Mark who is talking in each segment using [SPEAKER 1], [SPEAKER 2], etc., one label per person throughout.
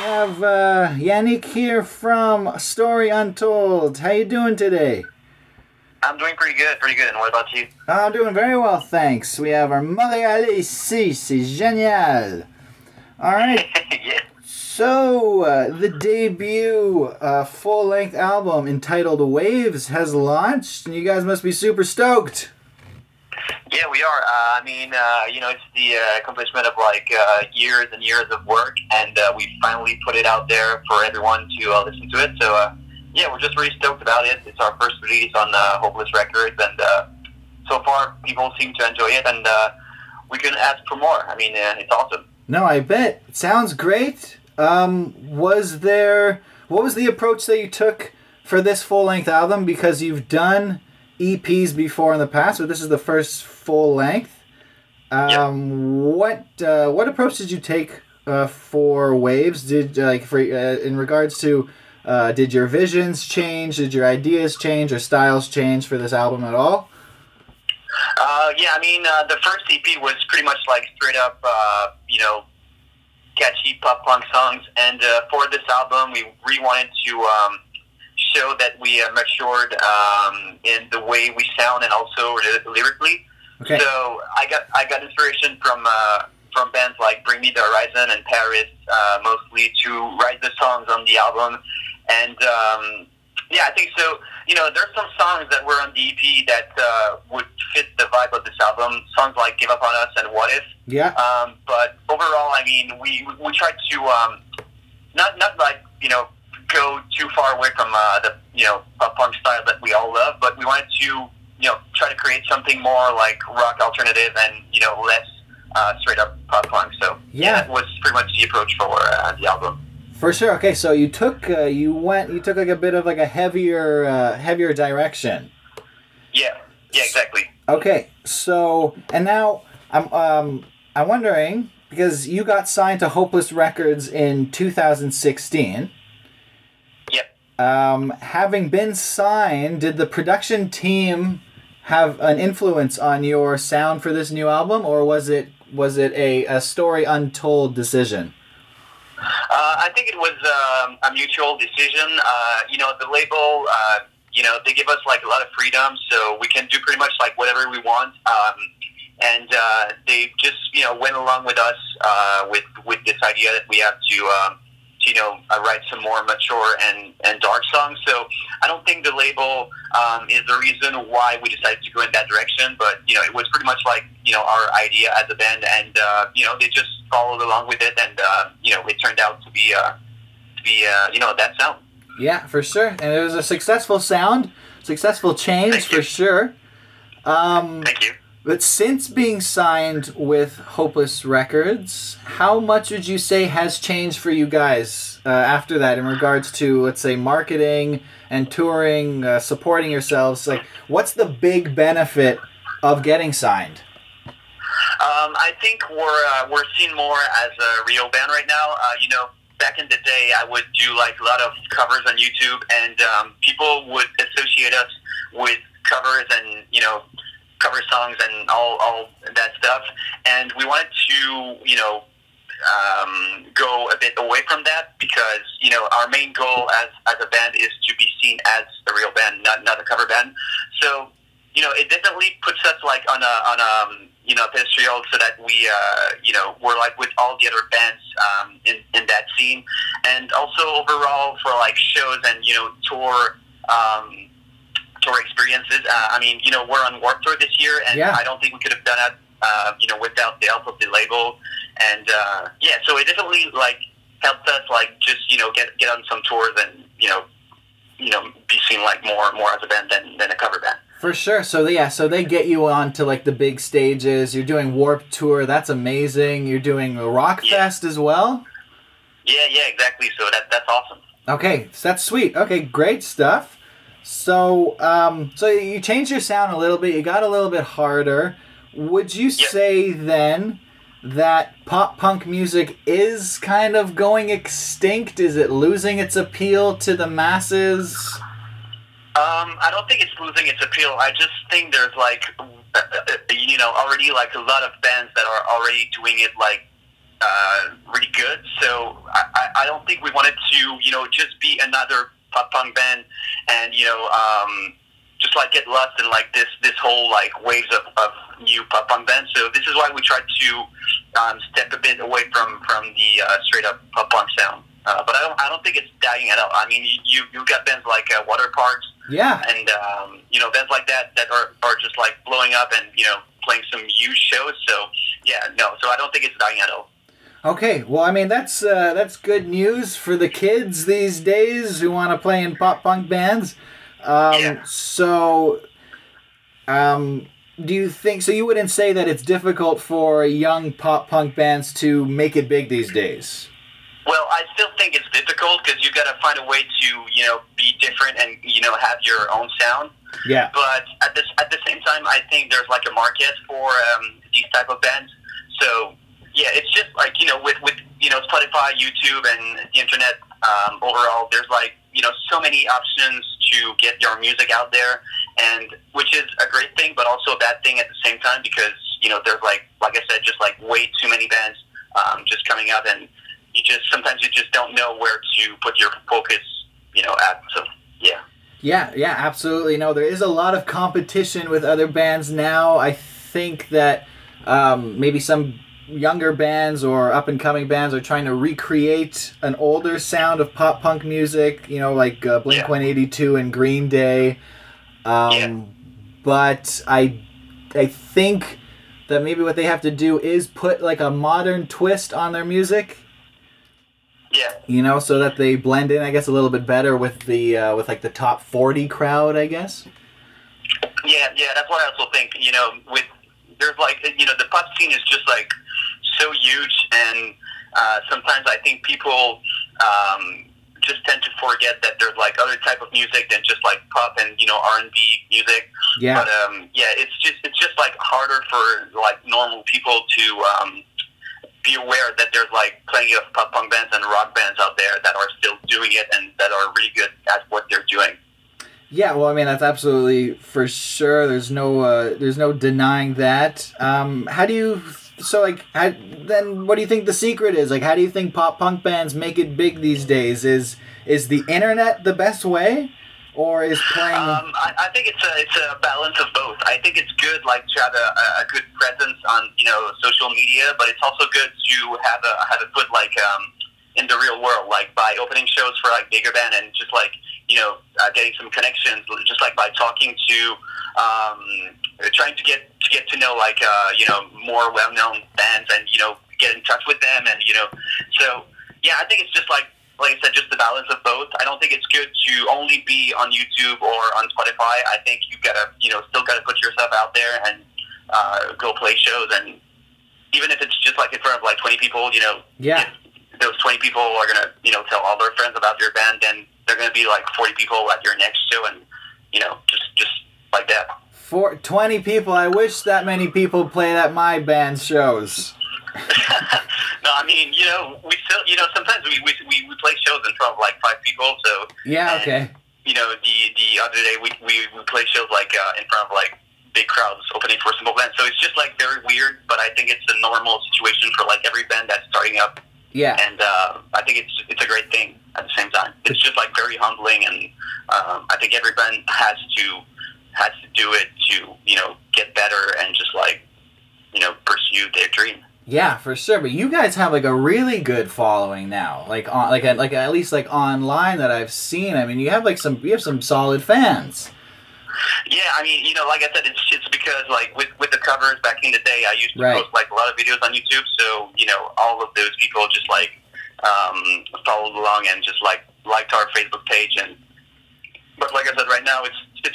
[SPEAKER 1] have Janick here from Story Untold. How you doing today?
[SPEAKER 2] I'm doing pretty good. And what about you?
[SPEAKER 1] I'm doing very well, thanks. We have our Montréalais ici. C'est génial. All right.
[SPEAKER 2] Yeah.
[SPEAKER 1] So, the debut full-length album entitled Waves has launched, and you guys must be super stoked.
[SPEAKER 2] Yeah, we are. It's the accomplishment of years and years of work, and we finally put it out there for everyone to listen to it. So, we're just really stoked about it. It's our first release on Hopeless Records, and so far people seem to enjoy it, and we couldn't ask for more. I mean, it's awesome.
[SPEAKER 1] No, I bet. It sounds great. What was the approach that you took for this full-length album? Because you've done EPs before in the past, but this is the first full-length. What approach did you take for Waves? Did in regards to did your visions change? Did your ideas change or styles change for this album at all?
[SPEAKER 2] The first EP was pretty much like straight up, catchy pop punk songs, and for this album we really wanted to show that we matured in the way we sound and also lyrically.
[SPEAKER 1] Okay.
[SPEAKER 2] So I got inspiration from bands like Bring Me the Horizon and Paris mostly to write the songs on the album, and I think so. There's some songs that were on the EP that would fit the vibe of this album. Songs like "Give Up on Us" and "What If."
[SPEAKER 1] Yeah.
[SPEAKER 2] But overall, I mean, we tried to not go too far away from the pop punk style that we all love, but we wanted to try to create something more like rock alternative and less straight up pop punk. So that was pretty much the approach for the album.
[SPEAKER 1] For sure. Okay, so you took like a bit of like a heavier direction.
[SPEAKER 2] Yeah, exactly.
[SPEAKER 1] Okay, so and now I'm wondering, because you got signed to Hopeless Records in 2016.
[SPEAKER 2] Yep.
[SPEAKER 1] Having been signed, did the production team have an influence on your sound for this new album, or was it a Story Untold decision?
[SPEAKER 2] I think it was a mutual decision. The label, they give us like a lot of freedom, so we can do pretty much like whatever we want. And they just, went along with us with this idea that we have to write some more mature and dark songs. So I don't think the label is the reason why we decided to go in that direction, but it was pretty much like our idea as a band, and they just followed along with it, and it turned out to be that sound.
[SPEAKER 1] Yeah, for sure, and it was a successful sound, successful change for sure.
[SPEAKER 2] Thank you.
[SPEAKER 1] But since being signed with Hopeless Records, how much would you say has changed for you guys after that in regards to, let's say, marketing and touring, supporting yourselves? Like, what's the big benefit of getting signed?
[SPEAKER 2] I think we're seen more as a real band right now. Back in the day, I would do like a lot of covers on YouTube, and people would associate us with covers and cover songs and all that stuff, and we wanted to go a bit away from that, because our main goal as a band is to be seen as a real band, not a cover band. So it definitely puts us like on a pedestal, so that we we're like with all the other bands in that scene, and also overall for like shows and tour experiences. We're on Warped Tour this year, and I don't think we could have done it, without the help of the label. And so it definitely like helped us like just get on some tours and be seen like more as a band than a cover band.
[SPEAKER 1] For sure. So they get you on to like the big stages. You're doing Warped Tour. That's amazing. You're doing a Rock Fest as well.
[SPEAKER 2] Yeah, exactly. So that's awesome.
[SPEAKER 1] Okay, so that's sweet. Okay, great stuff. So, so you changed your sound a little bit. You got a little bit harder. Would you say then that pop punk music is kind of going extinct? Is it losing its appeal to the masses?
[SPEAKER 2] I don't think it's losing its appeal. I just think there's like, already like a lot of bands that are already doing it like really good. So I don't think we wanted to, just be another pop punk band and, just like get lost in like this whole like waves of new pop punk bands. So this is why we tried to step a bit away from the straight up pop punk sound. But I don't think it's dying at all. I mean, you've got bands like Water Parks,
[SPEAKER 1] yeah,
[SPEAKER 2] and bands like that are just like blowing up and playing some huge shows. So yeah, no. So I don't think it's dying at all.
[SPEAKER 1] Okay, well, I mean that's good news for the kids these days who want to play in pop punk bands.
[SPEAKER 2] Yeah.
[SPEAKER 1] So, do you think so? You wouldn't say that it's difficult for young pop punk bands to make it big these days?
[SPEAKER 2] Well, I still think it's difficult because you got to find a way to be different and have your own sound.
[SPEAKER 1] Yeah.
[SPEAKER 2] But at the same time, I think there's like a market for these type of bands. So yeah, it's just like with Spotify, YouTube, and the internet overall. There's like so many options to get your music out there, and which is a great thing, but also a bad thing at the same time because there's like I said, just like way too many bands just coming up, and sometimes you just don't know where to put your focus at. So yeah.
[SPEAKER 1] Yeah, absolutely. No, there is a lot of competition with other bands now. I think that maybe some younger bands or up-and-coming bands are trying to recreate an older sound of pop-punk music, like Blink-182 and Green Day. But I think that maybe what they have to do is put like a modern twist on their music.
[SPEAKER 2] Yeah.
[SPEAKER 1] So that they blend in, I guess, a little bit better with the with like the top 40 crowd, I guess.
[SPEAKER 2] Yeah, that's what I also think. There's like the pop scene is just like so huge, and sometimes I think people just tend to forget that there's like other type of music than just like pop and R&B music.
[SPEAKER 1] Yeah.
[SPEAKER 2] But it's just like harder for like normal people to be aware that there's like plenty of pop punk bands and rock bands out there that are still doing it and that are really good at what they're doing.
[SPEAKER 1] Yeah, well, I mean that's absolutely for sure. There's no denying that. How do you? So then what do you think the secret is? Like, how do you think pop punk bands make it big these days? Is the internet the best way, or is playing?
[SPEAKER 2] I think it's a balance of both. I think it's good like to have a good presence on social media, but it's also good to have a foot like in the real world, like by opening shows for like bigger band and just like getting some connections, just like by talking to trying to get to know like more well-known bands and get in touch with them and so yeah, I think it's just like I said, just the balance of both. I don't think it's good to only be on YouTube or on Spotify. I think you've got to still got to put yourself out there and go play shows, and even if it's just like in front of like 20 people,
[SPEAKER 1] yeah,
[SPEAKER 2] if those 20 people are gonna tell all their friends about your band, then they're gonna be like 40 people at your next show, and just like that.
[SPEAKER 1] 20 people. I wish that many people played at my band's shows.
[SPEAKER 2] No, I mean, we still, sometimes we play shows in front of like 5 people. So
[SPEAKER 1] yeah, okay.
[SPEAKER 2] The other day we play shows like in front of like big crowds opening for simple bands. So it's just like very weird, but I think it's a normal situation for like every band that's starting up.
[SPEAKER 1] Yeah.
[SPEAKER 2] And I think it's a great thing at the same time. It's just like very humbling, and I think every band has to do it to get better and just like pursue their dream.
[SPEAKER 1] Yeah, for sure. But you guys have like a really good following now, like at least like online that I've seen. I mean, you have some solid fans.
[SPEAKER 2] Yeah, I mean, like I said, it's because like with the covers back in the day, I used to post like a lot of videos on YouTube. So all of those people just like followed along and just like liked our Facebook page. But like I said, right now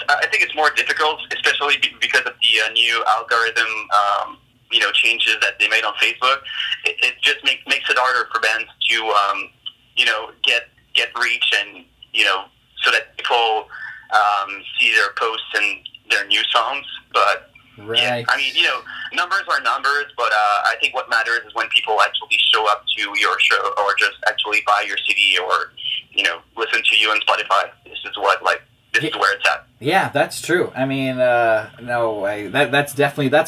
[SPEAKER 2] I think it's more difficult, especially because of the new algorithm. Changes that they made on Facebook. It just makes it harder for bands to get reach and so that people see their posts and their new songs. But yeah, I mean numbers are numbers, but I think what matters is when people actually show up to your show or just actually buy your CD or listen to you on Spotify. This is where it's at.
[SPEAKER 1] Yeah, that's true. I mean, that's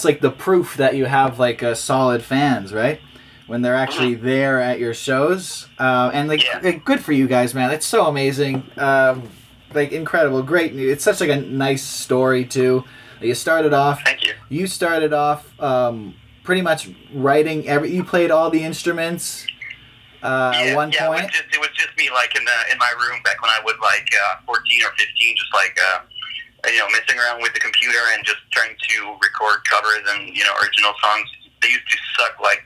[SPEAKER 1] like the proof that you have like solid fans, right? when they're actually there at your shows. And like, good for you guys, man. It's so amazing. Like, incredible, great. It's such like a nice story too. You started off.
[SPEAKER 2] Thank you.
[SPEAKER 1] You started off pretty much writing you played all the instruments. At one point.
[SPEAKER 2] It was just me, like in my room back when I was like 14 or 15, just like messing around with the computer and just trying to record covers and original songs. They used to suck like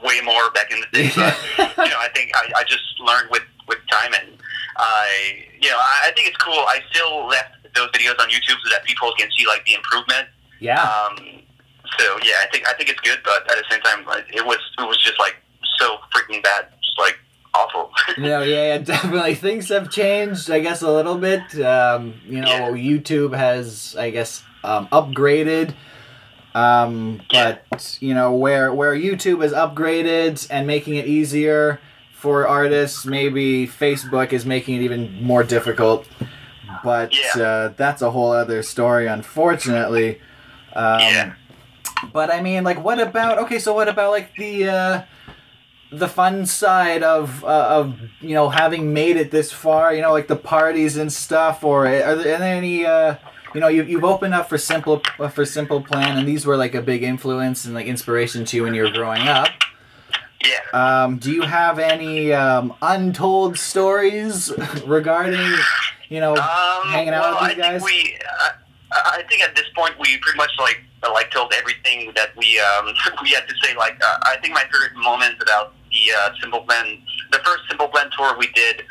[SPEAKER 2] way more back in the day, but I think I just learned with time, and I think it's cool. I still left those videos on YouTube so that people can see like the improvement.
[SPEAKER 1] Yeah.
[SPEAKER 2] So yeah, I think it's good, but at the same time, like, it was just like so freaking bad, just like awful.
[SPEAKER 1] Yeah, definitely. Things have changed, I guess, a little bit. YouTube has, I guess, upgraded. But where YouTube is upgraded and making it easier for artists, maybe Facebook is making it even more difficult. But that's a whole other story, unfortunately. But I mean, like, what about like the fun side of having made it this far, like the parties and stuff, or are there any you've opened up for Simple Plan, and these were like a big influence and like inspiration to you when you were growing up. Do you have any untold stories regarding hanging out with these guys?
[SPEAKER 2] I think at this point we pretty much like told everything that we had to say. Like I think my favorite moment about the Simple Plan, the first Simple Plan tour we did, it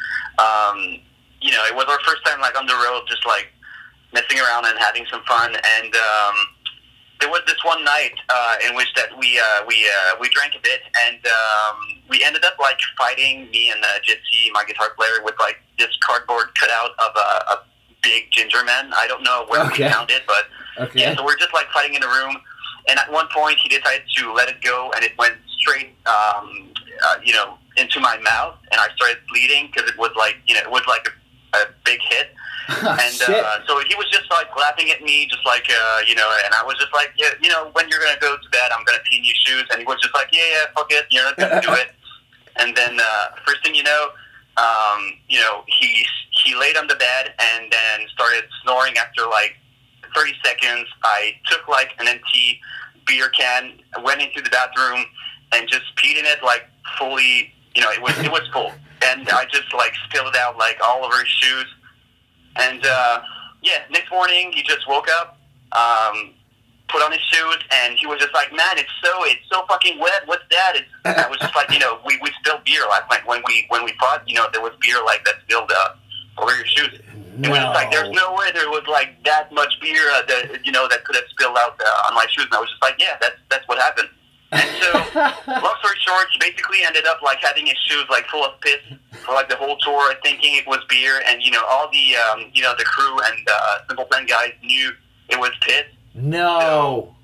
[SPEAKER 2] was our first time like on the road, just like messing around and having some fun. And there was this one night in which that we drank a bit, and we ended up like fighting, me and Jesse, my guitar player, with like this cardboard cutout of a big ginger man. I don't know where we found it, but so we're just like fighting in a room. And at one point, he decided to let it go, and it went straight, into my mouth, and I started bleeding because it was like, it was like a big hit. And so he was just like laughing at me, just like, and I was just like, when you're gonna go to bed, I'm gonna pee in your shoes. And he was just like, fuck it, you're not gonna do it. And then first thing you know, he laid on the bed and then started snoring after like 30 seconds. I took like an empty beer can, went into the bathroom, and just peed in it like fully. It was full, and I just like spilled it out like all over his shoes. And next morning he just woke up, put on his shoes, and he was just like, "Man, it's so fucking wet. What's that?" I was just like, we spilled beer last night when we fought. There was beer like that spilled over your shoes. It was just like, there's no way there was like that much beer that could have spilled out on my shoes. And I was just like, yeah, that's what happened. And so, long story short, he basically ended up like having his shoes like full of piss for like the whole tour, thinking it was beer, and all the the crew and Simple Plan guys knew it was piss.
[SPEAKER 1] No.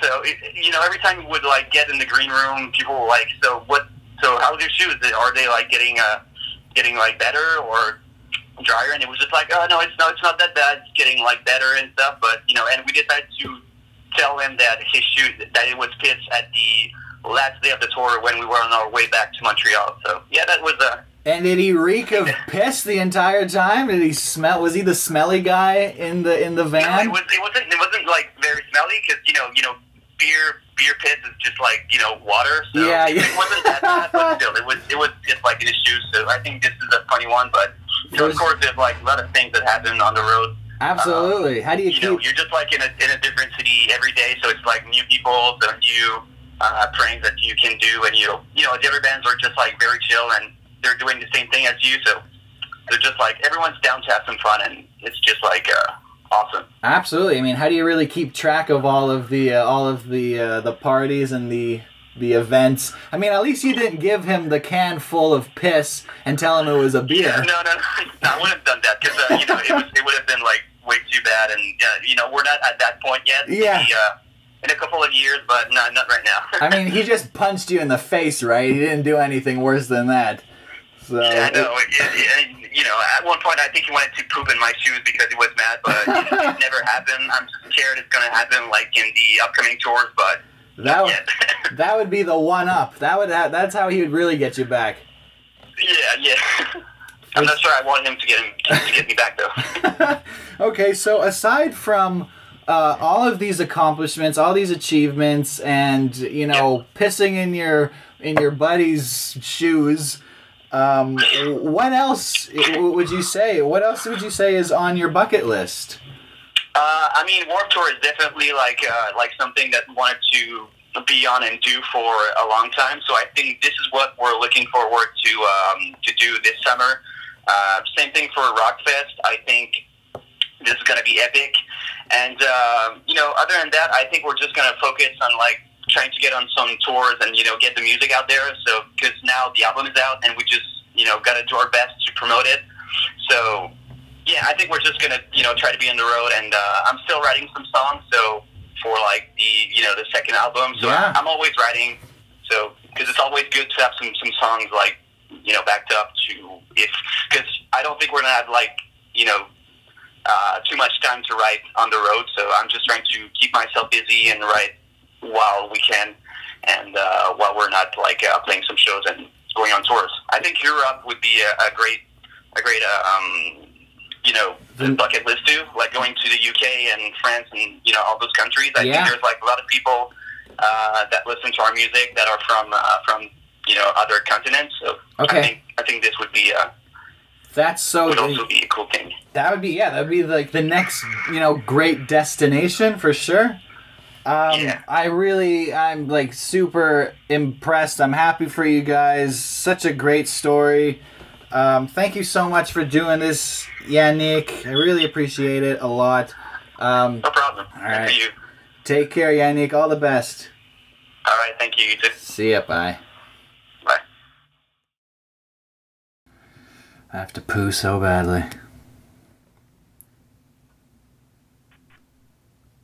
[SPEAKER 2] So every time we would like get in the green room, people were like, "So how's your shoes? Are they like getting like better or drier?" And it was just like, "Oh no, it's not that bad. It's getting like better and stuff." But and we decided to tell him that his shoes, that it was piss at the last day of the tour when we were on our way back to Montreal. So that was
[SPEAKER 1] And did he reek of piss the entire time? Did he smell? Was he the smelly guy in the van?
[SPEAKER 2] No, it wasn't like very smelly, because beer piss is just like water. So it wasn't that bad, but still, it was just like in his shoes. So I think this is a funny one, but of course there's like a lot of things that happen on the road.
[SPEAKER 1] Absolutely. How do you keep?
[SPEAKER 2] You're just like in a different city every day, so it's like new people, so new pranks that you can do, and the other bands are just like very chill, and they're doing the same thing as you, so they're just like, everyone's down to have some fun, and it's just like awesome.
[SPEAKER 1] Absolutely. I mean, how do you really keep track of all of the parties and the events? I mean, at least you didn't give him the can full of piss and tell him it was a beer.
[SPEAKER 2] Yeah, no, I wouldn't have done that, because it would have been like way too bad, and we're not at that point yet.
[SPEAKER 1] Yeah.
[SPEAKER 2] In a couple of years, but not right now.
[SPEAKER 1] I mean, he just punched you in the face, right? He didn't do anything worse than that. So
[SPEAKER 2] yeah, no. At one point I think he wanted to poop in my shoes because he was mad, but it never happened. I'm just scared it's gonna happen like in the upcoming tours, but
[SPEAKER 1] that would be the one up. That's how he would really get you back.
[SPEAKER 2] Yeah. I'm not sure I want him to get me back though.
[SPEAKER 1] Okay, so aside from all of these accomplishments, all these achievements, and pissing in your buddy's shoes, what else would you say? What else would you say is on your bucket list?
[SPEAKER 2] I mean, Warped Tour is definitely like something that we wanted to be on and do for a long time. So I think this is what we're looking forward to do this summer. Same thing for Rockfest. I think this is going to be epic. And other than that, I think we're just going to focus on trying to get on some tours and get the music out there. So because now the album is out and we just got to do our best to promote it. So. Yeah, I think we're just gonna, try to be on the road, and I'm still writing some songs. So for the second album, so yeah. I'm always writing. So because it's always good to have some songs backed up because I don't think we're gonna have too much time to write on the road. So I'm just trying to keep myself busy and write while we can, and while we're not playing some shows and going on tours. I think Europe would be a great the bucket list too, going to the UK and France and all those countries. I think there's a lot of people that listen to our music that are from other continents. So okay. I think this would be would also be a cool thing. That would be
[SPEAKER 1] the next great destination for sure. I'm super impressed. I'm happy for you guys. Such a great story. Thank you so much for doing this, Janick. I really appreciate it a lot.
[SPEAKER 2] No problem.
[SPEAKER 1] All right. Thank you. Take care, Janick. All the best.
[SPEAKER 2] All right. Thank you. You too.
[SPEAKER 1] See ya. Bye.
[SPEAKER 2] Bye.
[SPEAKER 1] I have to poo so badly.